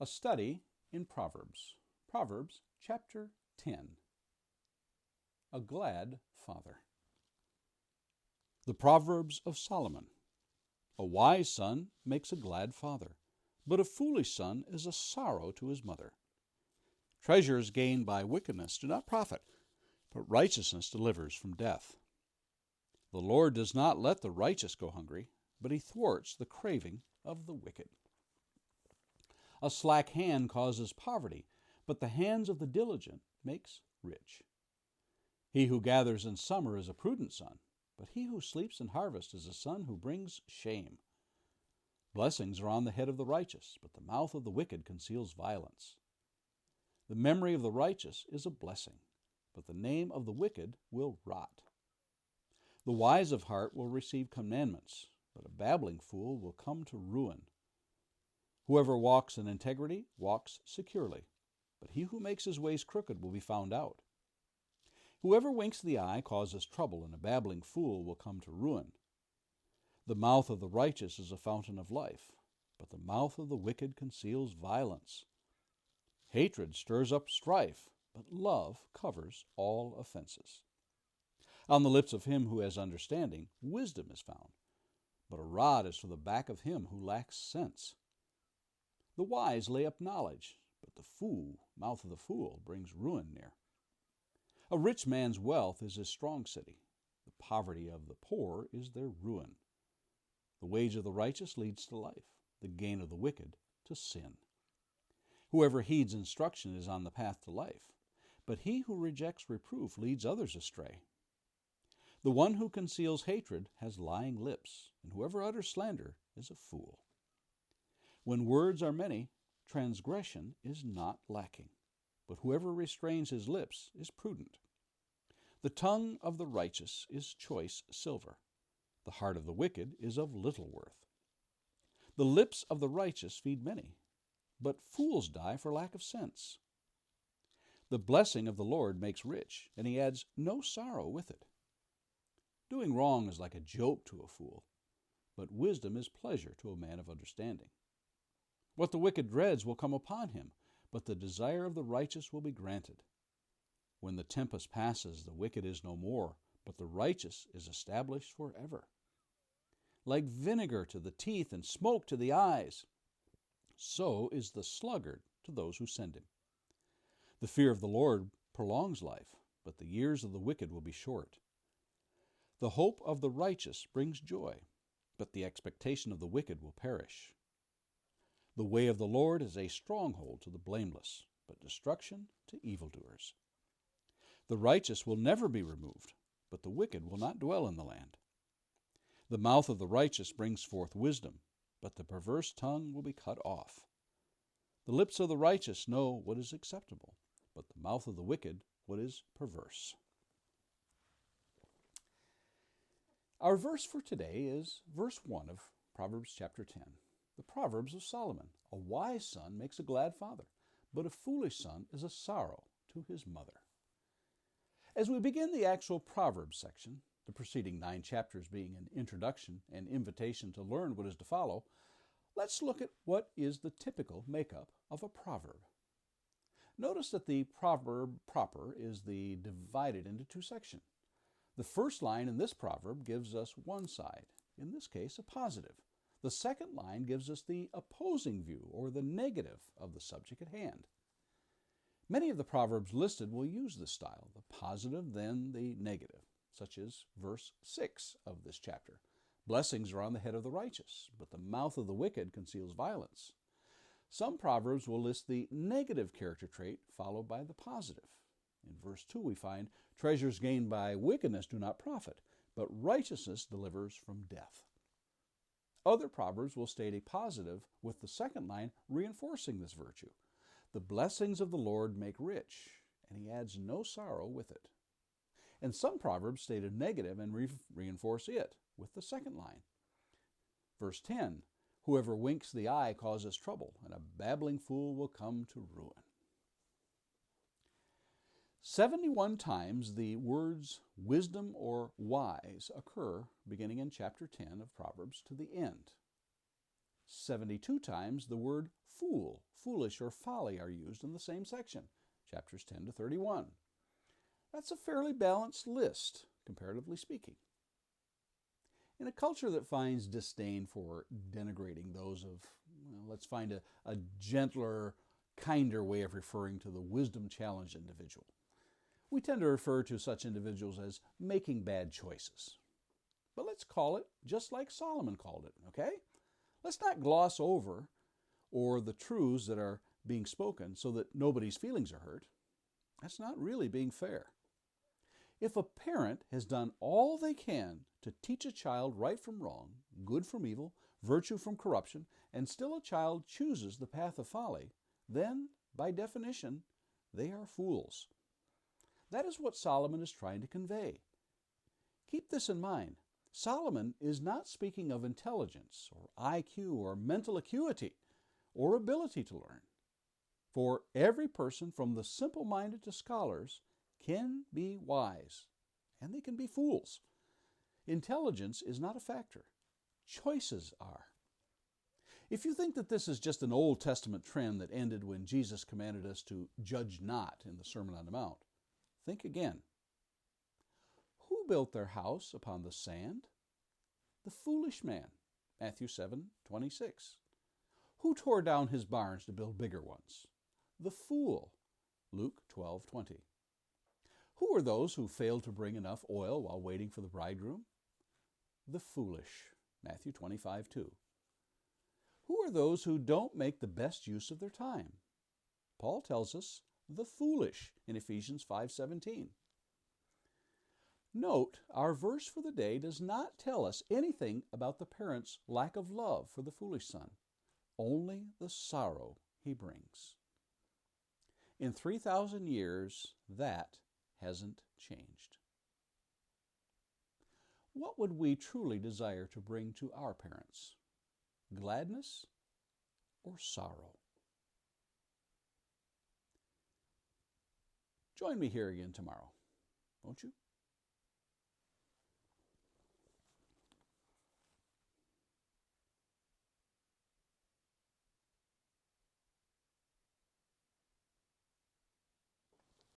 A study in Proverbs. Proverbs chapter 10. A glad father. The Proverbs of Solomon. A wise son makes a glad father, but a foolish son is a sorrow to his mother. Treasures gained by wickedness do not profit, but righteousness delivers from death. The Lord does not let the righteous go hungry, but he thwarts the craving of the wicked. A slack hand causes poverty, but the hands of the diligent makes rich. He who gathers in summer is a prudent son, but he who sleeps in harvest is a son who brings shame. Blessings are on the head of the righteous, but the mouth of the wicked conceals violence. The memory of the righteous is a blessing, but the name of the wicked will rot. The wise of heart will receive commandments, but a babbling fool will come to ruin. Whoever walks in integrity walks securely, but he who makes his ways crooked will be found out. Whoever winks the eye causes trouble, and a babbling fool will come to ruin. The mouth of the righteous is a fountain of life, but the mouth of the wicked conceals violence. Hatred stirs up strife, but love covers all offenses. On the lips of him who has understanding, wisdom is found, but a rod is for the back of him who lacks sense. The wise lay up knowledge, but the mouth of the fool brings ruin near. A rich man's wealth is his strong city. The poverty of the poor is their ruin. The wage of the righteous leads to life, the gain of the wicked to sin. Whoever heeds instruction is on the path to life, but he who rejects reproof leads others astray. The one who conceals hatred has lying lips, and whoever utters slander is a fool. When words are many, transgression is not lacking, but whoever restrains his lips is prudent. The tongue of the righteous is choice silver. The heart of the wicked is of little worth. The lips of the righteous feed many, but fools die for lack of sense. The blessing of the Lord makes rich, and he adds no sorrow with it. Doing wrong is like a joke to a fool, but wisdom is pleasure to a man of understanding. What the wicked dreads will come upon him, but the desire of the righteous will be granted. When the tempest passes, the wicked is no more, but the righteous is established forever. Like vinegar to the teeth and smoke to the eyes, so is the sluggard to those who send him. The fear of the Lord prolongs life, but the years of the wicked will be short. The hope of the righteous brings joy, but the expectation of the wicked will perish. The way of the Lord is a stronghold to the blameless, but destruction to evildoers. The righteous will never be removed, but the wicked will not dwell in the land. The mouth of the righteous brings forth wisdom, but the perverse tongue will be cut off. The lips of the righteous know what is acceptable, but the mouth of the wicked what is perverse. Our verse for today is verse 1 of Proverbs chapter 10. The Proverbs of Solomon. A wise son makes a glad father, but a foolish son is a sorrow to his mother. As we begin the actual Proverbs section, the preceding 9 chapters being an introduction and invitation to learn what is to follow, let's look at what is the typical makeup of a proverb. Notice that the proverb proper is divided into 2 sections. The first line in this proverb gives us one side, in this case a positive. The second line gives us the opposing view, or the negative, of the subject at hand. Many of the proverbs listed will use this style, the positive, then the negative, such as verse 6 of this chapter. Blessings are on the head of the righteous, but the mouth of the wicked conceals violence. Some proverbs will list the negative character trait followed by the positive. In verse 2 we find, treasures gained by wickedness do not profit, but righteousness delivers from death. Other proverbs will state a positive with the second line reinforcing this virtue. The blessings of the Lord make rich, and he adds no sorrow with it. And some proverbs state a negative and reinforce it with the second line. Verse 10, whoever winks the eye causes trouble, and a babbling fool will come to ruin. 71 times the words wisdom or wise occur beginning in chapter 10 of Proverbs to the end. 72 times the word fool, foolish, or folly are used in the same section, chapters 10 to 31. That's a fairly balanced list, comparatively speaking. In a culture that finds disdain for denigrating those of, well, let's find a gentler, kinder way of referring to the wisdom-challenged individual. We tend to refer to such individuals as making bad choices. But let's call it just like Solomon called it, okay? Let's not gloss over or the truths that are being spoken so that nobody's feelings are hurt. That's not really being fair. If a parent has done all they can to teach a child right from wrong, good from evil, virtue from corruption, and still a child chooses the path of folly, then, by definition, they are fools. That is what Solomon is trying to convey. Keep this in mind. Solomon is not speaking of intelligence or IQ or mental acuity or ability to learn. For every person, from the simple-minded to scholars, can be wise, and they can be fools. Intelligence is not a factor. Choices are. If you think that this is just an Old Testament trend that ended when Jesus commanded us to judge not in the Sermon on the Mount, think again. Who built their house upon the sand? The foolish man, Matthew 7:26. Who tore down his barns to build bigger ones? The fool, Luke 12:20. Who are those who failed to bring enough oil while waiting for the bridegroom? The foolish, Matthew 25:2. Who are those who don't make the best use of their time? Paul tells us the foolish in Ephesians 5:17. Note, our verse for the day does not tell us anything about the parent's lack of love for the foolish son, only the sorrow he brings. In 3,000 years, that hasn't changed. What would we truly desire to bring to our parents? Gladness or sorrow? Join me here again tomorrow, won't you?